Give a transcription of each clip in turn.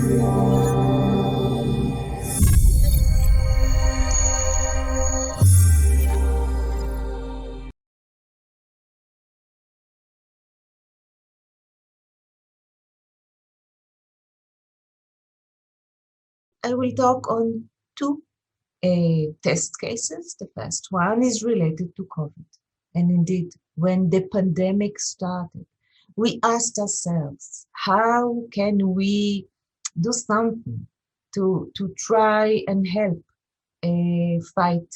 I will talk on two test cases. The first one is related to COVID. And indeed, when the pandemic started, we asked ourselves, how can we do something to try and help fight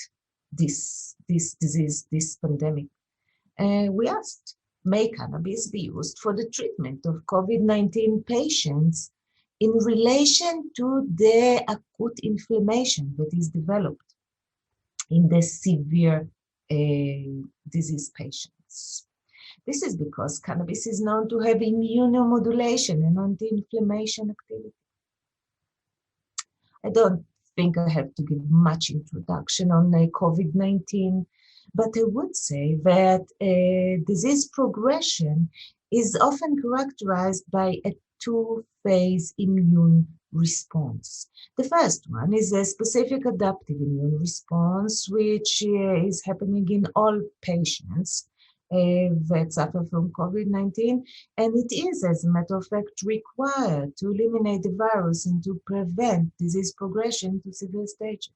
this disease, this pandemic? We asked, may cannabis be used for the treatment of COVID-19 patients in relation to the acute inflammation that is developed in the severe disease patients? This is because cannabis is known to have immunomodulation and anti-inflammation activity. I don't think I have to give much introduction on COVID-19, but I would say that disease progression is often characterized by a two-phase immune response. The first one is a specific adaptive immune response, which is happening in all patients that suffer from COVID-19, and it is, as a matter of fact, required to eliminate the virus and to prevent disease progression to severe stages.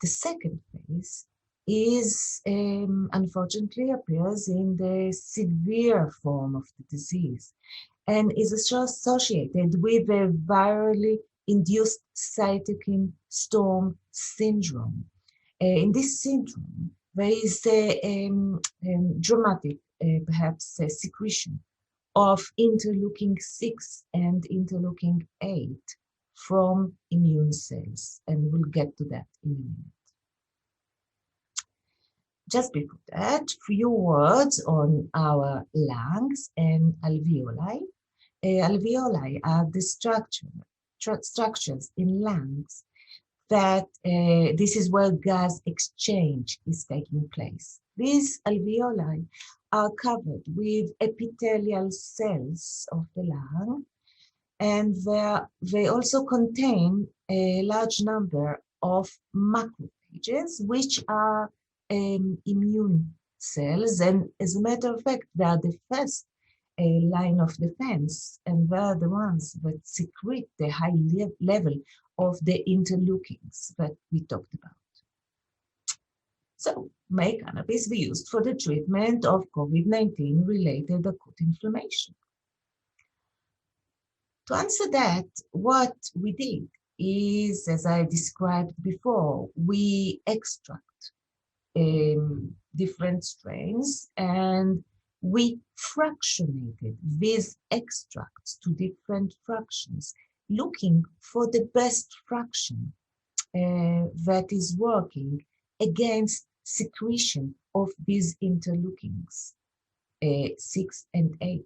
The second phase is, unfortunately, appears in the severe form of the disease and is associated with a virally induced cytokine storm syndrome. In this syndrome, there is a dramatic, perhaps, secretion of interleukin-6 and interleukin-8 from immune cells, and we'll get to that in a minute. Just before that, few words on our lungs and alveoli. Alveoli are the structures in lungs that this is where gas exchange is taking place. These alveoli are covered with epithelial cells of the lung, and they also contain a large number of macrophages, which are immune cells, and as a matter of fact, they are the first line of defense, and they are the ones that secrete the high level of the interleukins that we talked about. So, may cannabis be used for the treatment of COVID-19 related acute inflammation? To answer that, what we did is, as I described before, we extract different strains and we fractionated these extracts to different fractions, looking for the best fraction that is working against secretion of these interleukins, 6 and 8.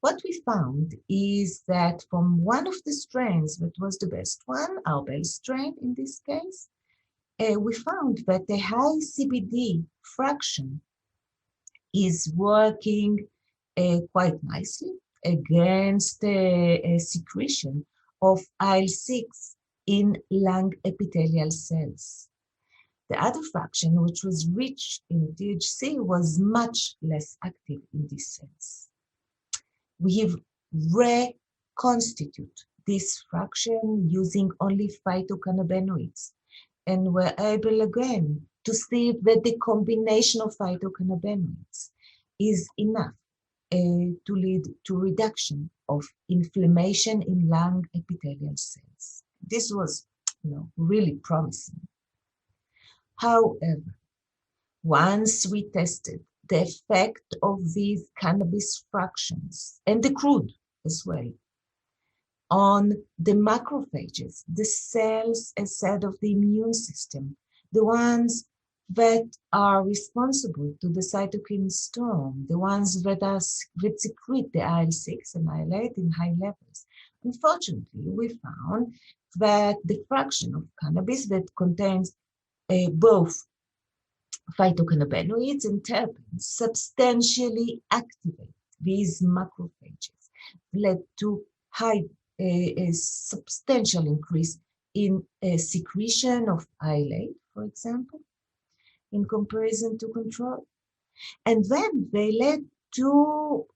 What we found is that from one of the strains that was the best one, our base strain in this case, we found that the high CBD fraction is working quite nicely against the secretion of IL-6 in lung epithelial cells. The other fraction, which was rich in THC, was much less active in these cells. We have reconstituted this fraction using only phytocannabinoids, and we're able again to see that the combination of phytocannabinoids is enough to lead to reduction of inflammation in lung epithelial cells. This was, really promising. However, once we tested the effect of these cannabis fractions and the crude as well on the macrophages, the cells aside of the immune system, the ones that are responsible to the cytokine storm, the ones that secrete the IL-6 and IL-8 in high levels. Unfortunately, we found that the fraction of cannabis that contains both phytocannabinoids and terpenes substantially activate these macrophages, led to high a substantial increase in secretion of islate, for example, in comparison to control. And then they led to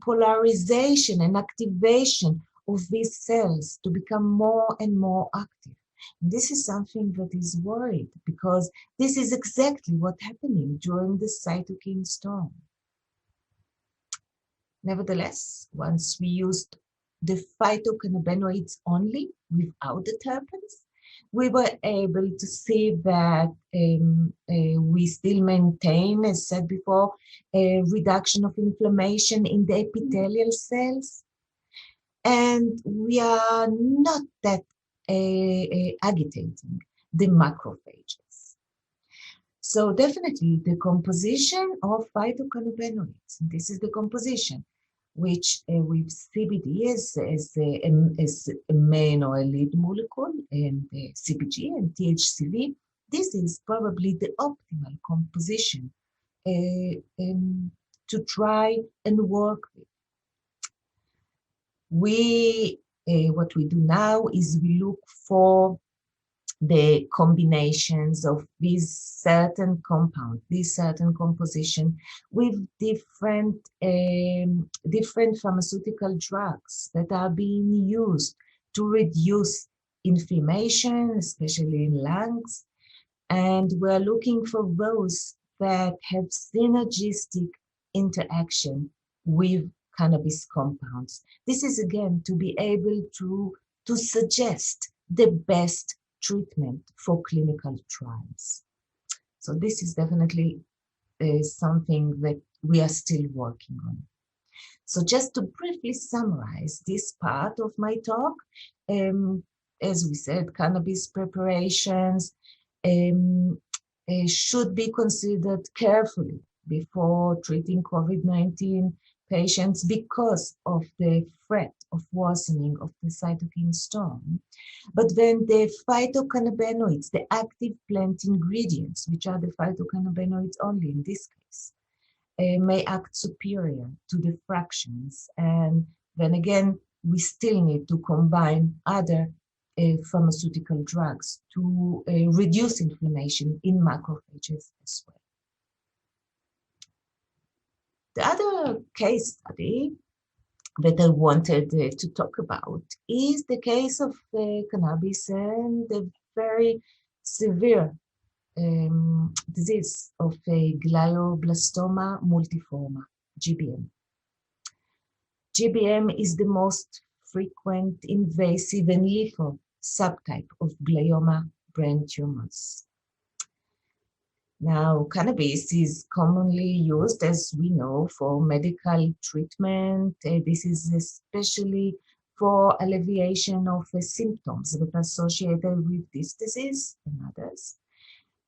polarization and activation of these cells to become more and more active. And this is something that is worried because this is exactly what's happening during the cytokine storm. Nevertheless, once we used the phytocannabinoids only without the terpenes, we were able to see that we still maintain, as said before, a reduction of inflammation in the epithelial cells. And we are not that agitating the macrophages. So definitely the composition of phytocannabinoids, this is the composition, which with CBD as a main or a lead molecule, and CBG and THCV, this is probably the optimal composition to try and work with. What we do now is we look for the combinations of these certain compounds, this certain composition with different pharmaceutical drugs that are being used to reduce inflammation, especially in lungs. And we're looking for those that have synergistic interaction with cannabis compounds. This is again to be able to suggest the best treatment for clinical trials. So this is definitely something that we are still working on. So just to briefly summarize this part of my talk, as we said, cannabis preparations should be considered carefully before treating COVID-19 patients because of the threat of worsening of the cytokine storm. But then the phytocannabinoids, the active plant ingredients, which are the phytocannabinoids only in this case, may act superior to the fractions. And then again, we still need to combine other pharmaceutical drugs to reduce inflammation in macrophages as well. The other case study that I wanted to talk about is the case of cannabis and the very severe disease of Glioblastoma multiforme, GBM. GBM is the most frequent, invasive, and lethal subtype of glioma brain tumors. Now, cannabis is commonly used, as we know, for medical treatment. This is especially for alleviation of symptoms that are associated with this disease and others.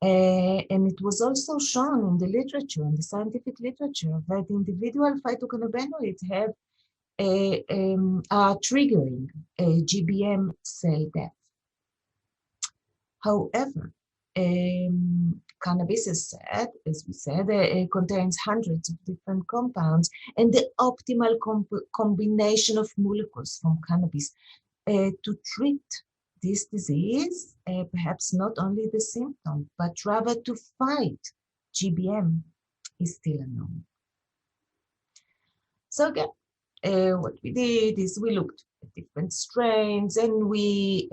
And it was also shown in the literature, in the scientific literature, that individual phytocannabinoids are triggering GBM cell death. However, cannabis, as we said, contains hundreds of different compounds, and the optimal combination of molecules from cannabis to treat this disease, perhaps not only the symptom, but rather to fight GBM, is still unknown. So again, what we did is we looked at different strains, and we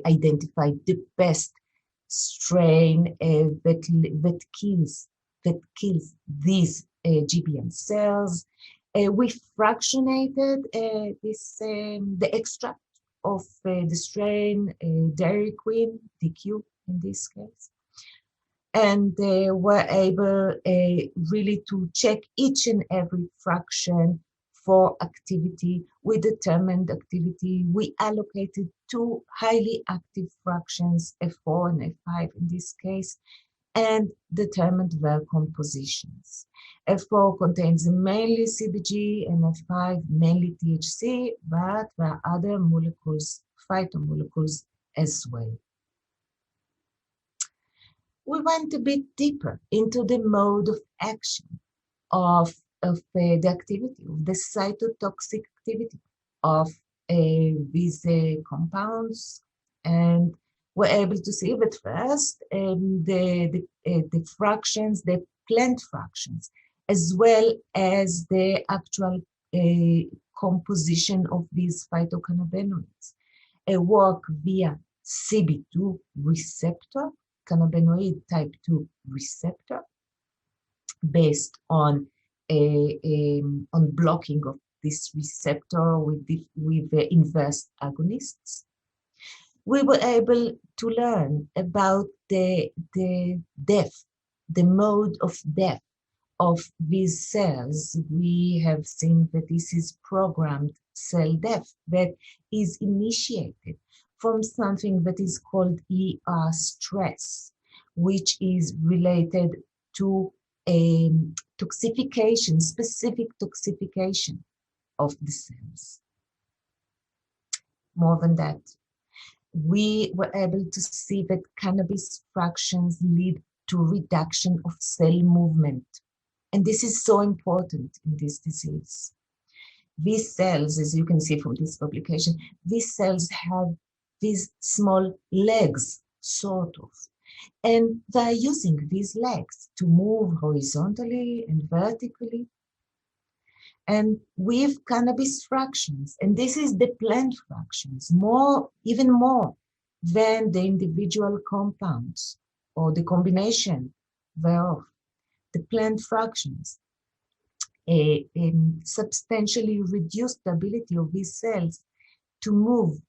identified the best strain that kills these GBM cells. We fractionated the extract of the strain Dairy Queen, DQ in this case, and were able really to check each and every fraction for activity. We determined activity. We allocated 2 highly active fractions, F4 and F5 in this case, and determined their compositions. F4 contains mainly CBG and F5 mainly THC, but there are other molecules, phytomolecules as well. We went a bit deeper into the mode of action of the activity, of the cytotoxic activity. of these compounds, and we're able to see that first the fractions, the plant fractions, as well as the actual composition of these phytocannabinoids work via CB2 receptor, cannabinoid type 2 receptor, based on on blocking of this receptor with the inverse agonists. We were able to learn about the death, the mode of death of these cells. We have seen that this is programmed cell death that is initiated from something that is called ER stress, which is related to a toxification, specific toxification of the cells. More than that, we were able to see that cannabis fractions lead to reduction of cell movement. And this is so important in this disease. These cells, as you can see from this publication, these cells have these small legs, sort of. And they're using these legs to move horizontally and vertically. And with cannabis fractions, and this is the plant fractions, even more than the individual compounds or the combination thereof. The plant fractions substantially reduce the ability of these cells to move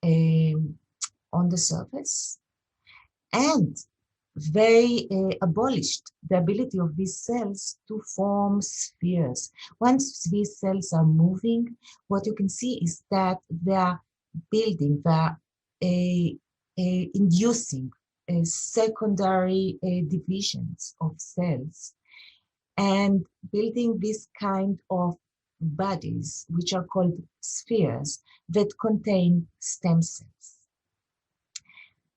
on the surface, and they abolished the ability of these cells to form spheres. Once these cells are moving, what you can see is that they are building, they are inducing secondary divisions of cells and building this kind of bodies, which are called spheres, that contain stem cells.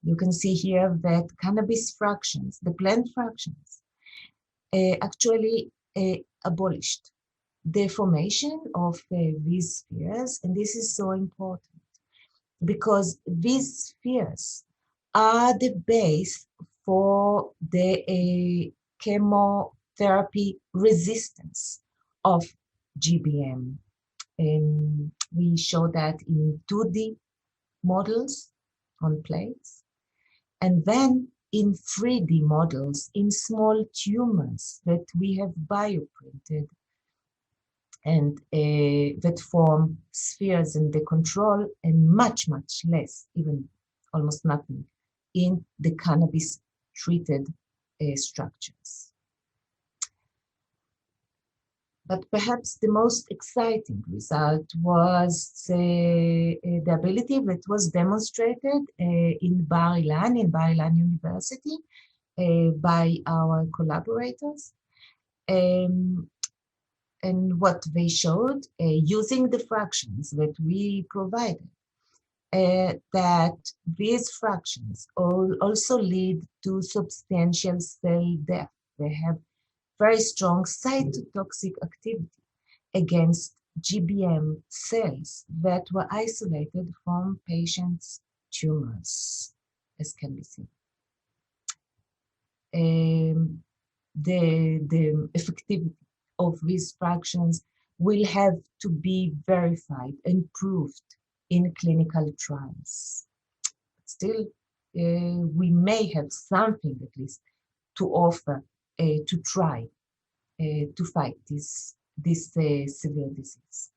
You can see here that cannabis fractions, the plant fractions, actually abolished the formation of these spheres. And this is so important because these spheres are the base for the chemotherapy resistance of GBM. And we show that in 2D models on plates. And then in 3D models, in small tumors that we have bioprinted and that form spheres in the control, and much, much less, even almost nothing, in the cannabis-treated structures. But perhaps the most exciting result was the ability that was demonstrated in Bar-Ilan University by our collaborators. And what they showed, using the fractions that we provided, that these fractions also lead to substantial cell death. They have very strong cytotoxic activity against GBM cells that were isolated from patients' tumors, as can be seen. The effectivity of these fractions will have to be verified and proved in clinical trials. Still, we may have something at least to offer to try to fight this severe disease.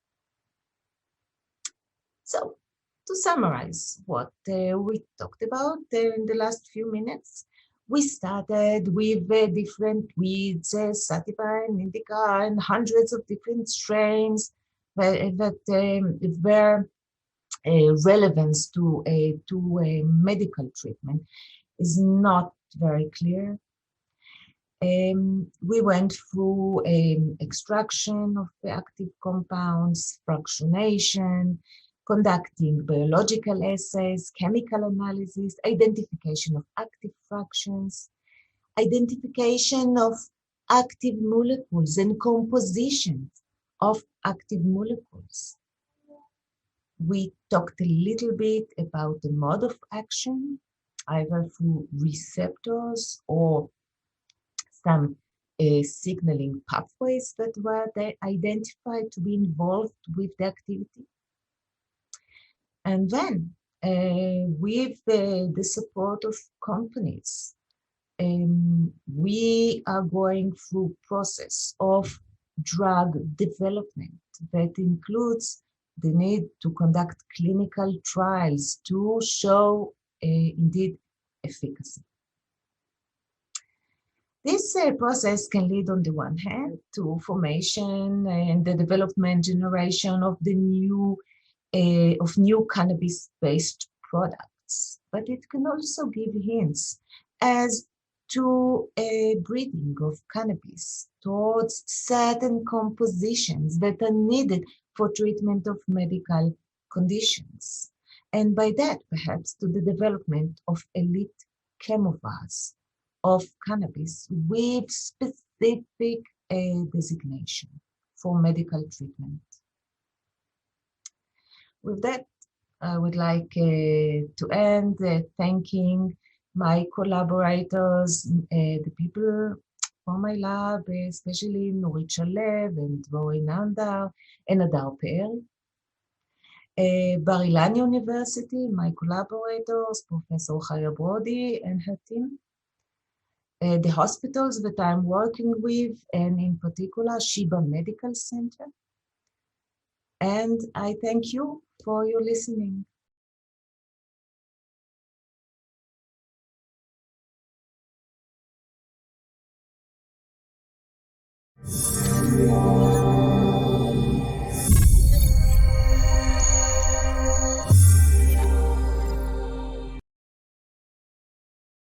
So, to summarize what we talked about in the last few minutes, we started with different weeds, sativa and indica, and hundreds of different strains that were relevant to a medical treatment is not very clear. We went through extraction of the active compounds, fractionation, conducting biological assays, chemical analysis, identification of active fractions, identification of active molecules and compositions of active molecules. We talked a little bit about the mode of action, either through receptors or some signaling pathways that were identified to be involved with the activity. And then, with the support of companies, we are going through process of drug development that includes the need to conduct clinical trials to show indeed efficacy. This process can lead on the one hand to formation and the development generation of the new cannabis-based products, but it can also give hints as to a breeding of cannabis towards certain compositions that are needed for treatment of medical conditions, and by that perhaps to the development of elite chemovars of cannabis with specific designation for medical treatment. With that, I would like to end thanking my collaborators, the people from my lab, especially Nurit Shalev and Dvori Nandar and Adar Pe'er. Bar Ilan University, my collaborators, Professor Chaya Brody and her team. The hospitals that I'm working with, and in particular, Sheba Medical Center. And I thank you for your listening.